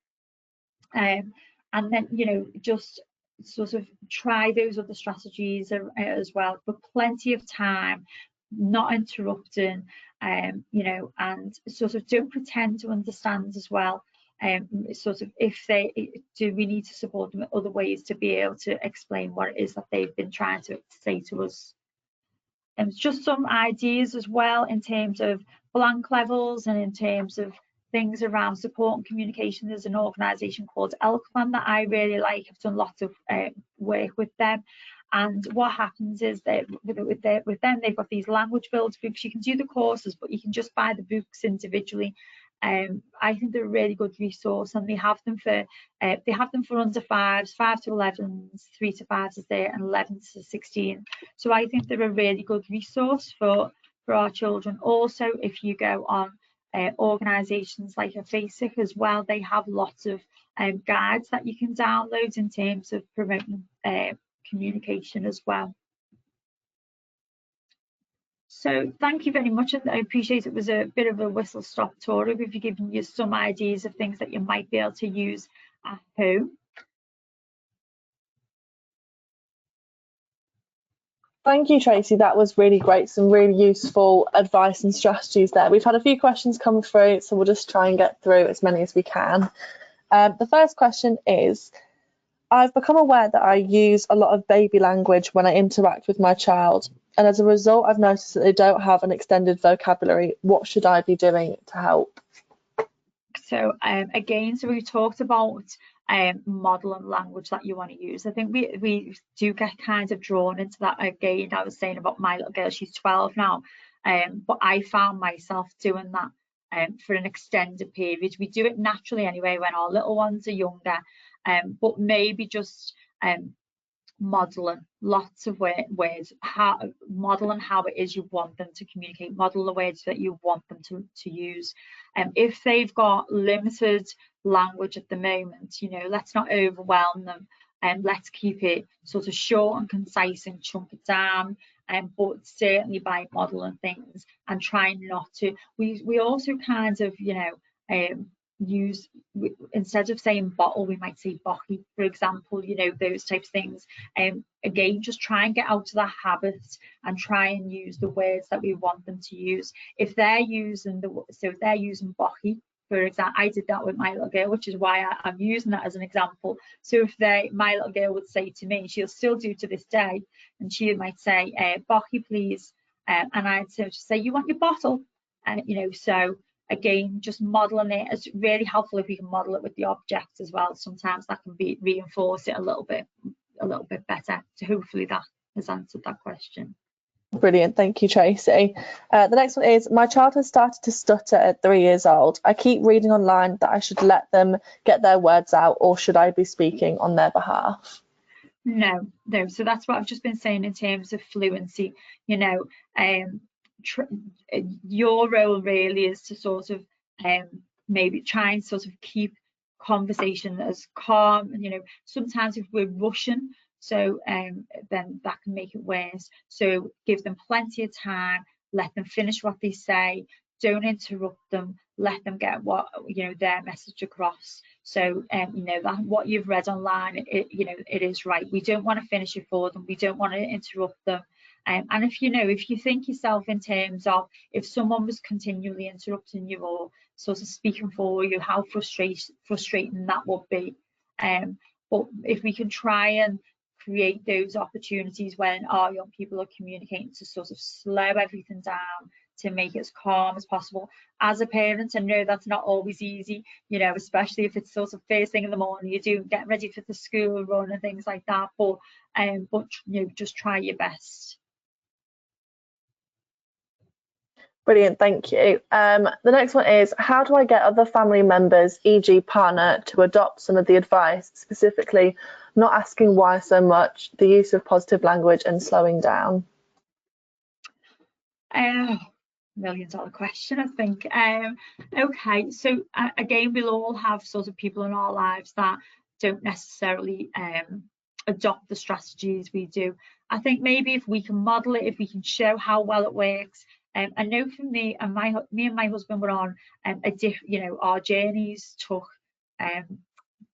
Speaker 1: And then, you know, just sort of try those other strategies as well, but plenty of time, not interrupting, you know, and sort of don't pretend to understand as well. Sort of if we need to support them in other ways to be able to explain what it is that they've been trying to say to us. And just some ideas as well in terms of blank levels and in terms of things around support and communication. There's an organisation called Elkman that I really like. I've done lots of work with them, and what happens is that with them, they've got these language builds books. You can do the courses, but you can just buy the books individually. I think they're a really good resource, and they have them for under 5s, 5 to 11s, 3 to 5s is there, and 11 to 16. So I think they're a really good resource for our children. Also, if you go on organisations like FASIC as well, they have lots of guides that you can download in terms of promoting communication as well. So thank you very much, and I appreciate it was a bit of a whistle-stop tour. We've given you some ideas of things that you might be able to use at home.
Speaker 2: Thank you, Tracy. That was really great. Some really useful advice and strategies there. We've had a few questions come through, so we'll just try and get through as many as we can. The first question is, I've become aware that I use a lot of baby language when I interact with my child, and as a result, I've noticed that they don't have an extended vocabulary. What should I be doing to help?
Speaker 1: So again, so we talked about modeling language that you want to use. I think we do get kind of drawn into that. Again, I was saying about my little girl, she's 12 now, but I found myself doing that for an extended period. We do it naturally anyway when our little ones are younger, but maybe just modeling lots of words, modeling how it is you want them to communicate, model the words that you want them to use. If they've got limited language at the moment, you know, let's not overwhelm them, and let's keep it sort of short and concise and chunk it down, but certainly by modeling things and trying not to, we also kind of, you know, use, instead of saying bottle, we might say bocky, for example, you know, those types of things. Again, just try and get out of that habit and try and use the words that we want them to use. If they're using if they're using bocky, for example, I did that with my little girl, which is why I'm using that as an example. So if my little girl would say to me, she'll still do to this day, and she might say, bocky please, and I'd say, you want your bottle? And you know, so again, just modeling it is really helpful if we can model it with the objects as well. Sometimes that can reinforce it a little bit better. So hopefully that has answered that question.
Speaker 2: Brilliant, thank you, Tracy. The next one is, my child has started to stutter at 3 years old. I keep reading online that I should let them get their words out, or should I be speaking on their behalf?
Speaker 1: No. So that's what I've just been saying in terms of fluency. You know, your role really is to sort of maybe try and sort of keep conversation as calm. You know, sometimes if we're rushing, so then that can make it worse. So give them plenty of time, let them finish what they say, don't interrupt them, let them get what, you know, their message across. So you know, that what you've read online, you know, it is right. We don't want to finish it for them, we don't want to interrupt them. And if you know, if you think yourself in terms of if someone was continually interrupting you or sort of speaking for you, how frustrating that would be. But if we can try and create those opportunities when our young people are communicating to sort of slow everything down, to make it as calm as possible. As a parent, I know that's not always easy, you know, especially if it's sort of first thing in the morning, you do get ready for the school run and things like that. But you know, just try your best.
Speaker 2: Brilliant, thank you. The next one is, how do I get other family members, e.g. partner, to adopt some of the advice, specifically not asking why so much, the use of positive language and slowing down?
Speaker 1: $1,000,000 question, I think. Okay, so again, we'll all have sort of people in our lives that don't necessarily adopt the strategies we do. I think maybe if we can model it, if we can show how well it works. I know for me and my husband were on you know, our journeys took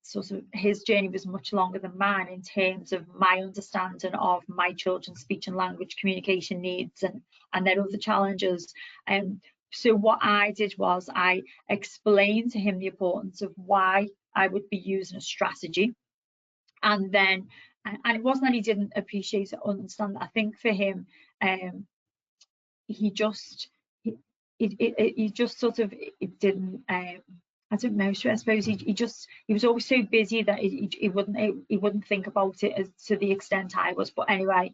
Speaker 1: sort of, his journey was much longer than mine in terms of my understanding of my children's speech and language communication needs and their other challenges. So what I did was I explained to him the importance of why I would be using a strategy, and then and it wasn't that he didn't appreciate it or understand that. I think for him, he just sort of, it didn't I don't know, so I suppose he was always so busy that he wouldn't think about it as to the extent I was. But anyway,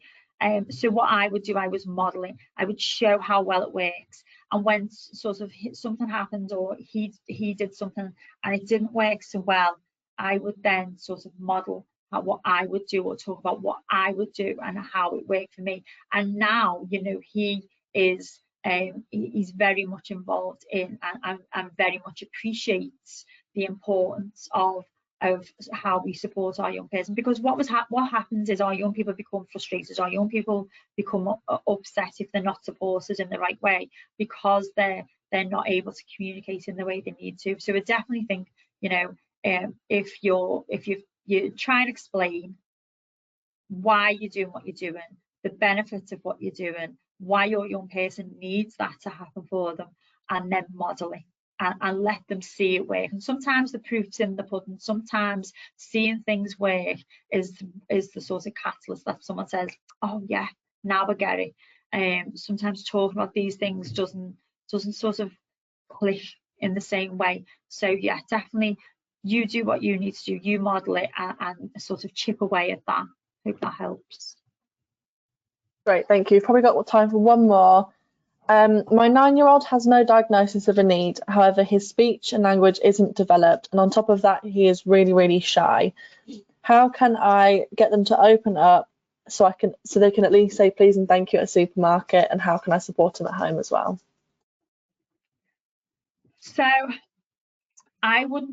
Speaker 1: so what I would do, I was modeling, I would show how well it works, and when sort of something happened or he did something and it didn't work so well, I would then sort of model what I would do or talk about what I would do and how it worked for me. And now, you know, he is he's very much involved in and very much appreciates the importance of how we support our young person, because what happens is our young people become frustrated, our young people become upset if they're not supported in the right way, because they're not able to communicate in the way they need to. So I definitely think, you know, if you try and explain why you're doing what you're doing, the benefits of what you're doing, why your young person needs that to happen for them, and then model it and let them see it work. And sometimes the proof's in the pudding. Sometimes seeing things work is the sort of catalyst that someone says, oh yeah, now I get it. Sometimes talking about these things doesn't sort of click in the same way. So yeah, definitely you do what you need to do, you model it and sort of chip away at that. Hope that helps.
Speaker 2: Great, thank you. Probably got time for one more. My 9-year-old has no diagnosis of a need. However, his speech and language isn't developed, and on top of that, he is really, really shy. How can I get them to open up so they can at least say please and thank you at a supermarket, and how can I support them at home as well?
Speaker 1: So I would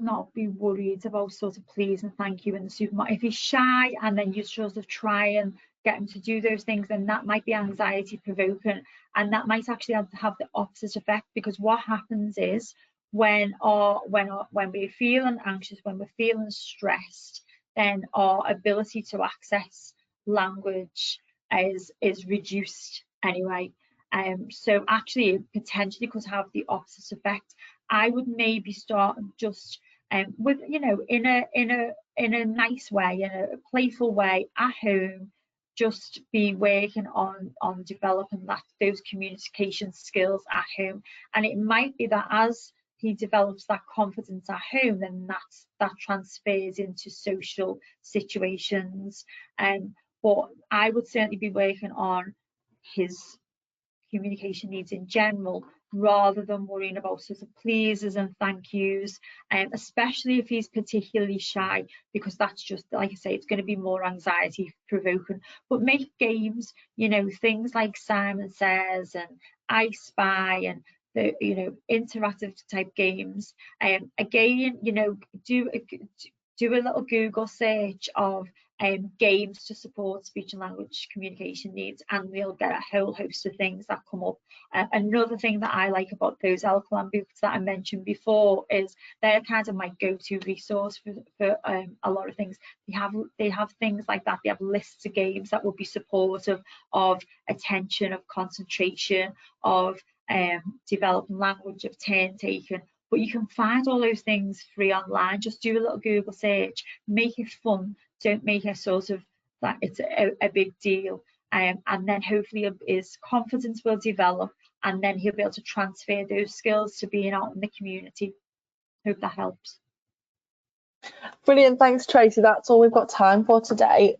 Speaker 1: not be worried about sort of please and thank you in the supermarket. If he's shy and then you sort of try and get him to do those things, then that might be anxiety provoking, and that might actually have the opposite effect, because what happens is when we're feeling anxious, when we're feeling stressed, then our ability to access language is reduced anyway. So actually it potentially could have the opposite effect. I would maybe start just with, you know, in a nice way, in a playful way at home. Just be working on developing those communication skills at home, and it might be that as he develops that confidence at home, then that transfers into social situations. But I would certainly be working on his communication needs in general rather than worrying about sort of pleases and thank yous, especially if he's particularly shy, because that's just, like I say, it's going to be more anxiety provoking. But make games, you know, things like Simon Says and I Spy and the, you know, interactive type games. Again, you know, do a little Google search of games to support speech and language communication needs, and you'll get a whole host of things that come up. Another thing that I like about those Alkaline books that I mentioned before is they're kind of my go-to resource for a lot of things. They have things like that. They have lists of games that will be supportive of attention, of concentration, of developing language, of turn taking. But you can find all those things free online. Just do a little Google search, make it fun. Don't make it sort of that it's a big deal. And then hopefully his confidence will develop, and then he'll be able to transfer those skills to being out in the community. Hope that helps.
Speaker 2: Brilliant, thanks Tracy. That's all we've got time for today.